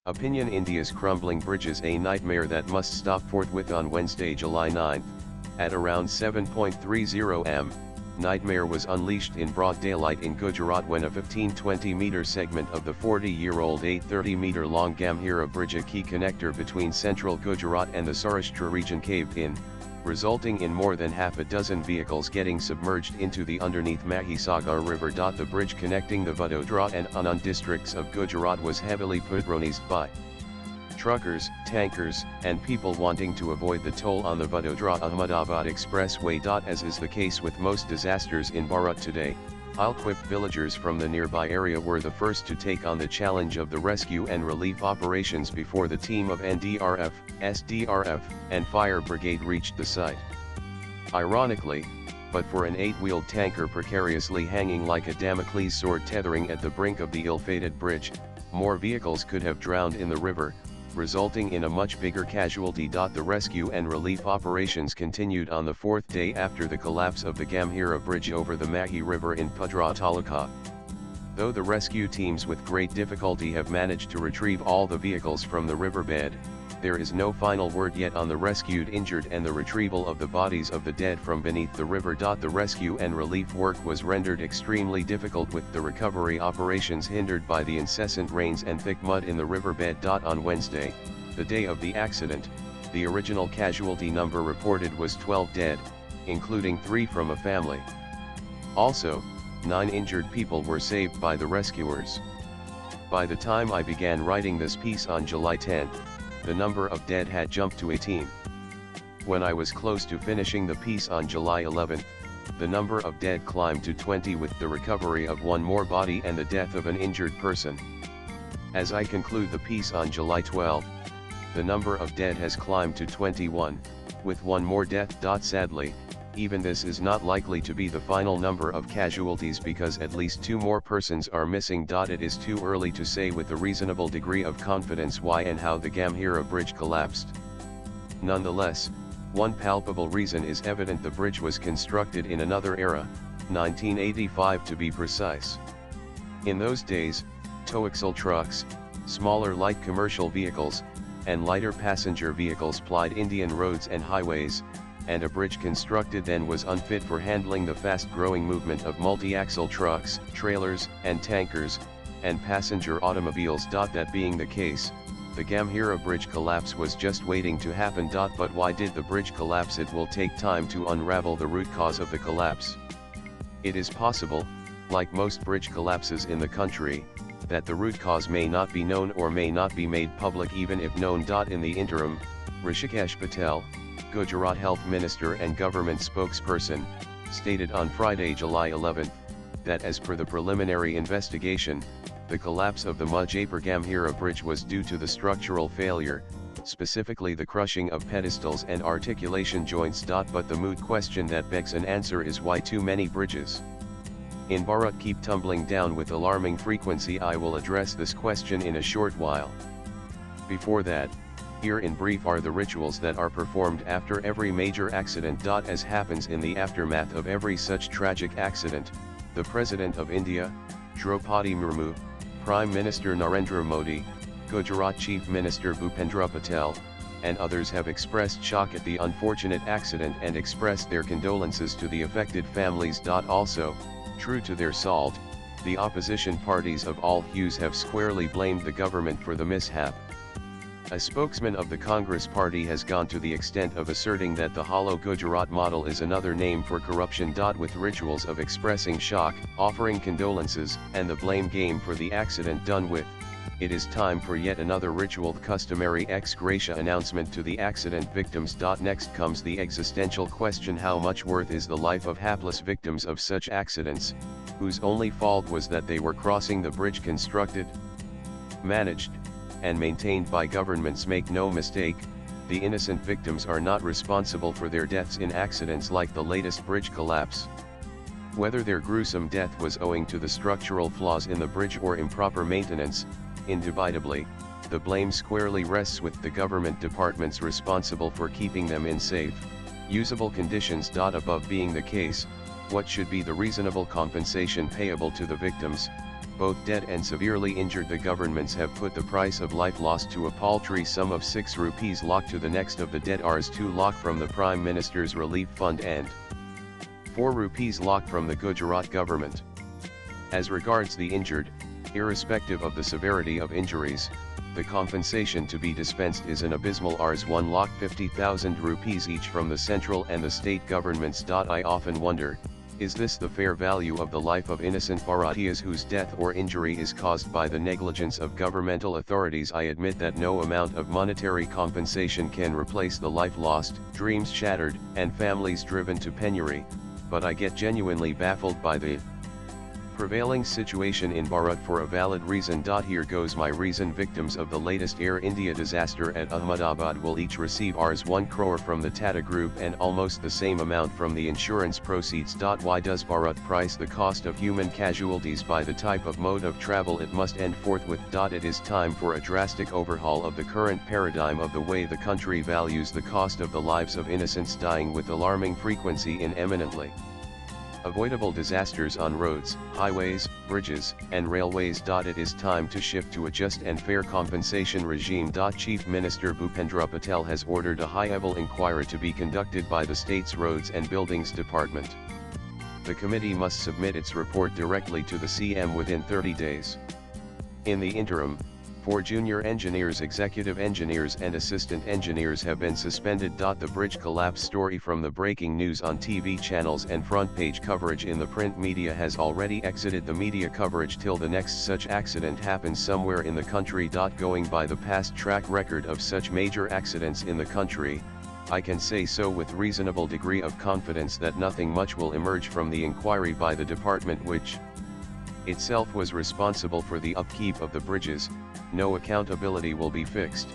Opinion: India's crumbling bridge is a nightmare that must stop. Forthwith. On Wednesday, July 9, at around 7:30 am, nightmare was unleashed in broad daylight in Gujarat when a 15-20 meter segment of the 40-year-old 830-meter long Gambhira bridge, a key connector between central Gujarat and the Saurashtra region, caved in, resulting in more than half a dozen vehicles getting submerged into the underneath Mahisagar River. The bridge connecting the Vadodara and Anand districts of Gujarat was heavily patronized by truckers, tankers, and people wanting to avoid the toll on the Vadodara-Ahmedabad expressway. As is the case with most disasters in Bharat today, ill-equipped villagers from the nearby area were the first to take on the challenge of the rescue and relief operations before the team of NDRF, SDRF, and fire brigade reached the site. Ironically, but for an 8-wheeled tanker precariously hanging like a Damocles sword tethering at the brink of the ill-fated bridge, more vehicles could have drowned in the river, resulting in a much bigger casualty. The rescue and relief operations continued on the fourth day after the collapse of the Gambhira bridge over the Mahi River in Padra Taluka. Though the rescue teams with great difficulty have managed to retrieve all the vehicles from the riverbed, there is no final word yet on the rescued injured and the retrieval of the bodies of the dead from beneath the river. The rescue and relief work was rendered extremely difficult, with the recovery operations hindered by the incessant rains and thick mud in the riverbed. On Wednesday, the day of the accident, the original casualty number reported was 12 dead, including 3 from a family. Also, 9 injured people were saved by the rescuers. By the time I began writing this piece on July 10, the number of dead had jumped to 18. When I was close to finishing the piece on July 11, the number of dead climbed to 20, with the recovery of 1 more body and the death of an injured person. As I conclude the piece on July 12, the number of dead has climbed to 21, with 1 more death. Sadly, even this is not likely to be the final number of casualties, because at least 2 more persons are missing. It is too early to say with a reasonable degree of confidence why and how the Gambhira bridge collapsed. Nonetheless, one palpable reason is evident: the bridge was constructed in another era, 1985 to be precise. In those days, tow-axle trucks, smaller light commercial vehicles, and lighter passenger vehicles plied Indian roads and highways, and a bridge constructed then was unfit for handling the fast-growing movement of multi-axle trucks, trailers, and tankers, and passenger automobiles. That being the case, the Gambhira bridge collapse was just waiting to happen. But why did the bridge collapse? It will take time to unravel the root cause of the collapse. It is possible, like most bridge collapses in the country, that the root cause may not be known or may not be made public even if known. In the interim, Rishikesh Patel, Gujarat Health Minister and government spokesperson, stated on Friday, July 11, that as per the preliminary investigation, the collapse of the Mujapur Gambhira bridge was due to the structural failure, specifically the crushing of pedestals and articulation joints. But the moot question that begs an answer is why too many bridges in Bharat keep tumbling down with alarming frequency. I will address this question in a short while. Before that, here in brief are the rituals that are performed after every major accident. As happens in the aftermath of every such tragic accident, the President of India, Draupadi Murmu, Prime Minister Narendra Modi, Gujarat Chief Minister Bhupendra Patel, and others have expressed shock at the unfortunate accident and expressed their condolences to the affected families. Also, true to their salt, the opposition parties of all hues have squarely blamed the government for the mishap. A spokesman of the Congress party has gone to the extent of asserting that the hollow Gujarat model is another name for corruption. With rituals of expressing shock, offering condolences, and the blame game for the accident done with, it is time for yet another ritual, the customary ex gratia announcement to the accident victims. Next comes the existential question: how much worth is the life of hapless victims of such accidents, whose only fault was that they were crossing the bridge constructed, managed, and maintained by governments? Make no mistake, the innocent victims are not responsible for their deaths in accidents like the latest bridge collapse. Whether their gruesome death was owing to the structural flaws in the bridge or improper maintenance, indubitably, the blame squarely rests with the government departments responsible for keeping them in safe, usable conditions. Above being the case, what should be the reasonable compensation payable to the victims, both dead and severely injured. The governments have put the price of life lost to a paltry sum of 6 rupees lakh to the next of the dead Rs 2 lakh from the Prime Minister's Relief Fund and 4 rupees lakh from the Gujarat government. As regards the injured, irrespective of the severity of injuries, the compensation to be dispensed is an abysmal Rs 1,50,000 rupees each from the central and the state governments. I often wonder, is this the fair value of the life of innocent Bharatias whose death or injury is caused by the negligence of governmental authorities? I admit that no amount of monetary compensation can replace the life lost, dreams shattered, and families driven to penury, but I get genuinely baffled by the prevailing situation in Bharat for a valid reason. Here goes my reason. Victims of the latest Air India disaster at Ahmedabad will each receive Rs 1 crore from the Tata Group and almost the same amount from the insurance proceeds. Why does Bharat price the cost of human casualties by the type of mode of travel? It must end forthwith. It is time for a drastic overhaul of the current paradigm of the way the country values the cost of the lives of innocents dying with alarming frequency in eminently avoidable disasters on roads, highways, bridges, and railways. It is time to shift to a just and fair compensation regime. Chief Minister Bhupendra Patel has ordered a high-level inquiry to be conducted by the state's Roads and Buildings Department. The committee must submit its report directly to the CM within 30 days. In the interim, 4 junior engineers, executive engineers and assistant engineers have been suspended. The bridge collapse story from the breaking news on TV channels and front page coverage in the print media has already exited the media coverage till the next such accident happens somewhere in the country. Going by the past track record of such major accidents in the country, I can say so with reasonable degree of confidence that nothing much will emerge from the inquiry by the department which itself was responsible for the upkeep of the bridges. No accountability will be fixed,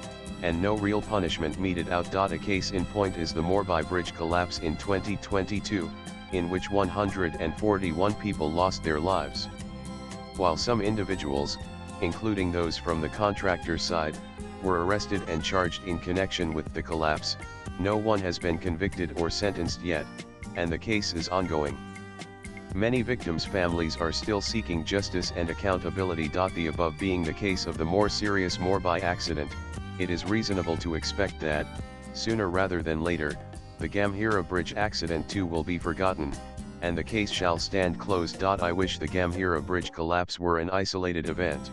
and no real punishment meted out. A case in point is the Morbi Bridge collapse in 2022, in which 141 people lost their lives. While some individuals, including those from the contractor's side, were arrested and charged in connection with the collapse, no one has been convicted or sentenced yet, and the case is ongoing. Many victims' families are still seeking justice and accountability. The above being the case of the more serious Morbi accident, it is reasonable to expect that, sooner rather than later, the Gambhira Bridge accident too will be forgotten, and the case shall stand closed. I wish the Gambhira Bridge collapse were an isolated event.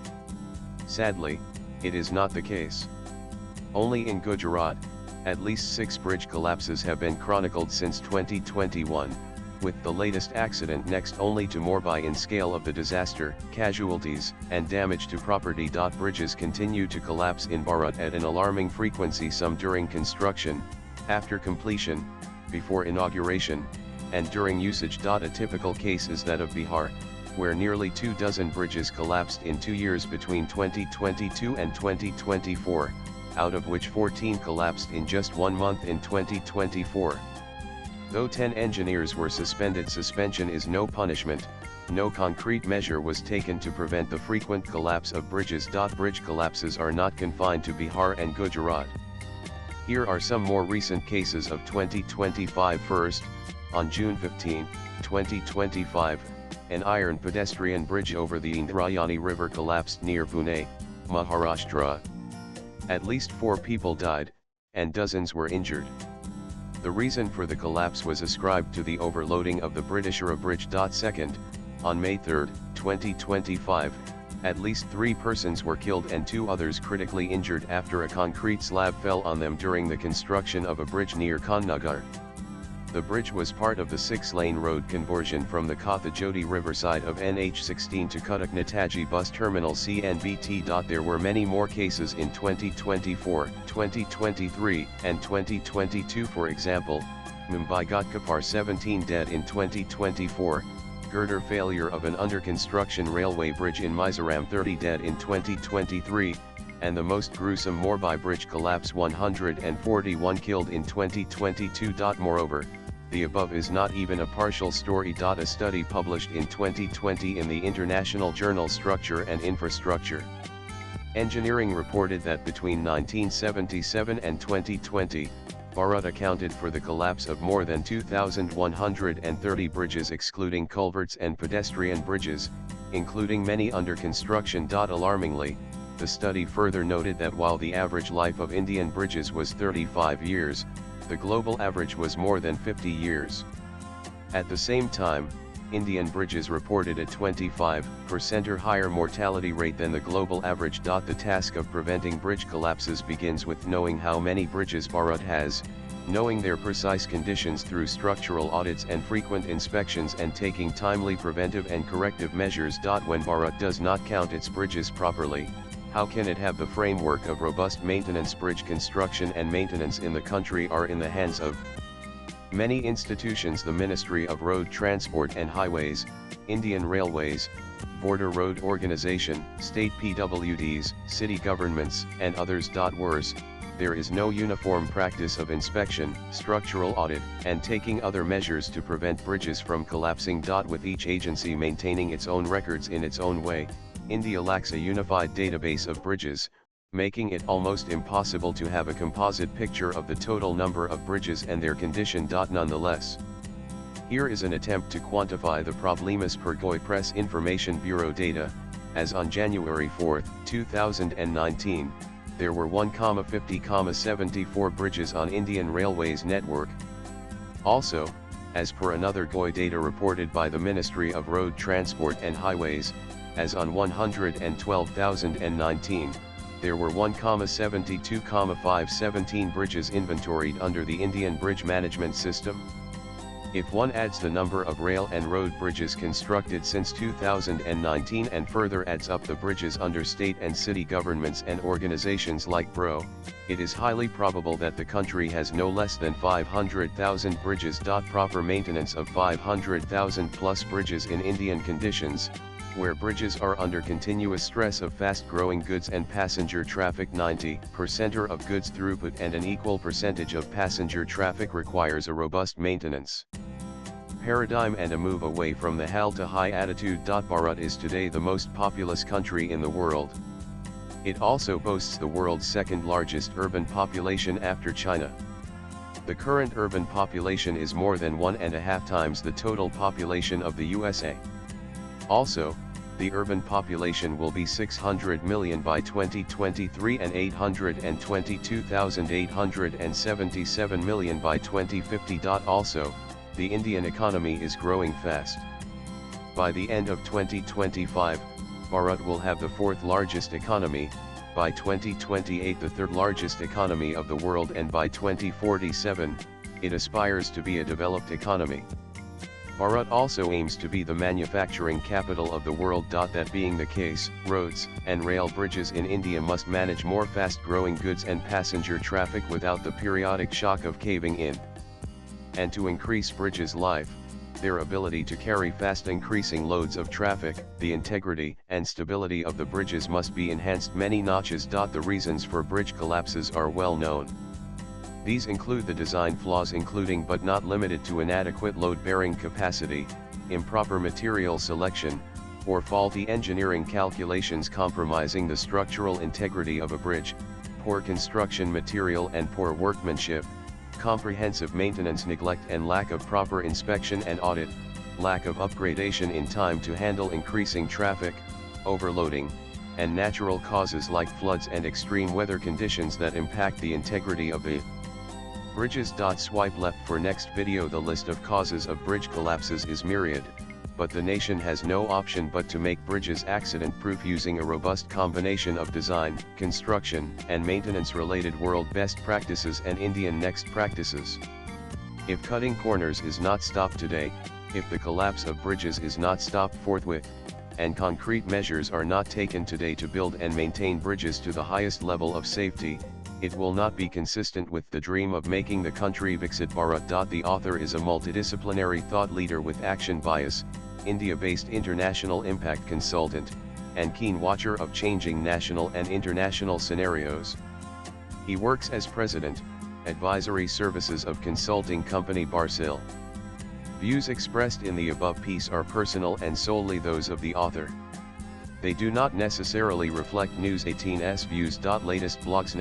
Sadly, it is not the case. Only in Gujarat, at least 6 bridge collapses have been chronicled since 2021. With the latest accident next only to Morbi in scale of the disaster, casualties, and damage to property. Bridges continue to collapse in Bharat at an alarming frequency, some during construction, after completion, before inauguration, and during usage. A typical case is that of Bihar, where nearly 24 bridges collapsed in 2 years between 2022 and 2024, out of which 14 collapsed in just 1 month in 2024. Though 10 engineers were suspended, suspension is no punishment. No concrete measure was taken to prevent the frequent collapse of bridges. Bridge collapses are not confined to Bihar and Gujarat. Here are some more recent cases of 2025. First, on June 15, 2025, an iron pedestrian bridge over the Indrayani River collapsed near Pune, Maharashtra. At least 4 people died, and dozens were injured. The reason for the collapse was ascribed to the overloading of the Britishara Bridge. Second, on May 3, 2025, at least 3 persons were killed and 2 others critically injured after a concrete slab fell on them during the construction of a bridge near Kannagar. The bridge was part of the 6-lane road conversion from the Kathajodi riverside of NH16 to Cuttack Netaji bus terminal CNBT. There were many more cases in 2024, 2023, and 2022. For example, Mumbai Ghatkapar 17 dead in 2024, girder failure of an under-construction railway bridge in Mizoram 30 dead in 2023, and the most gruesome Morbi Bridge collapse 141 killed in 2022. Moreover, the above is not even a partial story. A study published in 2020 in the international journal Structure and Infrastructure Engineering reported that between 1977 and 2020, Bharat accounted for the collapse of more than 2,130 bridges excluding culverts and pedestrian bridges, including many under construction. Alarmingly, the study further noted that while the average life of Indian bridges was 35 years, the global average was more than 50 years. At the same time, Indian bridges reported a 25% or higher mortality rate than the global average. The task of preventing bridge collapses begins with knowing how many bridges Bharat has, knowing their precise conditions through structural audits and frequent inspections, and taking timely preventive and corrective measures. When Bharat does not count its bridges properly, how can it have the framework of robust maintenance? Bridge construction and maintenance in the country are in the hands of many institutions: the Ministry of Road Transport and Highways, Indian Railways, Border Road Organization, state PWDs, city governments, and others. Worse, there is no uniform practice of inspection, structural audit, and taking other measures to prevent bridges from collapsing. With each agency maintaining its own records in its own way, India lacks a unified database of bridges, making it almost impossible to have a composite picture of the total number of bridges and their condition. Nonetheless, here is an attempt to quantify the problems per GOI Press Information Bureau data. As on January 4, 2019, there were 1,50,74 bridges on Indian Railways network. Also, as per another GOI data reported by the Ministry of Road Transport and Highways, as on 112,019, there were 1,72,517 bridges inventoried under the Indian Bridge Management System. If one adds the number of rail and road bridges constructed since 2019 and further adds up the bridges under state and city governments and organizations like BRO, it is highly probable that the country has no less than 500,000 bridges. Proper maintenance of 500,000 plus bridges in Indian conditions, where bridges are under continuous stress of fast-growing goods and passenger traffic, 90% of goods throughput and an equal percentage of passenger traffic, requires a robust maintenance paradigm and a move away from the HAL to high attitude. Bharat is today the most populous country in the world. It also boasts the world's second largest urban population after China. The current urban population is more than 1.5 times the total population of the USA. Also, the urban population will be 600 million by 2023 and 822,877 million by 2050. Also, the Indian economy is growing fast. By the end of 2025, Bharat will have the fourth largest economy, by 2028 the third largest economy of the world, and by 2047, it aspires to be a developed economy. Bharat also aims to be the manufacturing capital of the world. That being the case, roads and rail bridges in India must manage more fast-growing goods and passenger traffic without the periodic shock of caving in. And to increase bridges' life, their ability to carry fast increasing loads of traffic, the integrity and stability of the bridges must be enhanced many notches. The reasons for bridge collapses are well known. These include the design flaws, including but not limited to inadequate load-bearing capacity, improper material selection, or faulty engineering calculations compromising the structural integrity of a bridge, poor construction material and poor workmanship, comprehensive maintenance neglect and lack of proper inspection and audit, lack of upgradation in time to handle increasing traffic, overloading, and natural causes like floods and extreme weather conditions that impact the integrity of the bridges. Swipe left for next video. The list of causes of bridge collapses is myriad, but the nation has no option but to make bridges accident-proof using a robust combination of design, construction, and maintenance-related world best practices and Indian next practices. If cutting corners is not stopped today, if the collapse of bridges is not stopped forthwith, and concrete measures are not taken today to build and maintain bridges to the highest level of safety, it will not be consistent with the dream of making the country Viksit Bharat. The author is a multidisciplinary thought leader with action bias, India-based international impact consultant, and keen watcher of changing national and international scenarios. He works as president, advisory services of consulting company Barsil. Views expressed in the above piece are personal and solely those of the author. They do not necessarily reflect News 18's views. Latest blogs.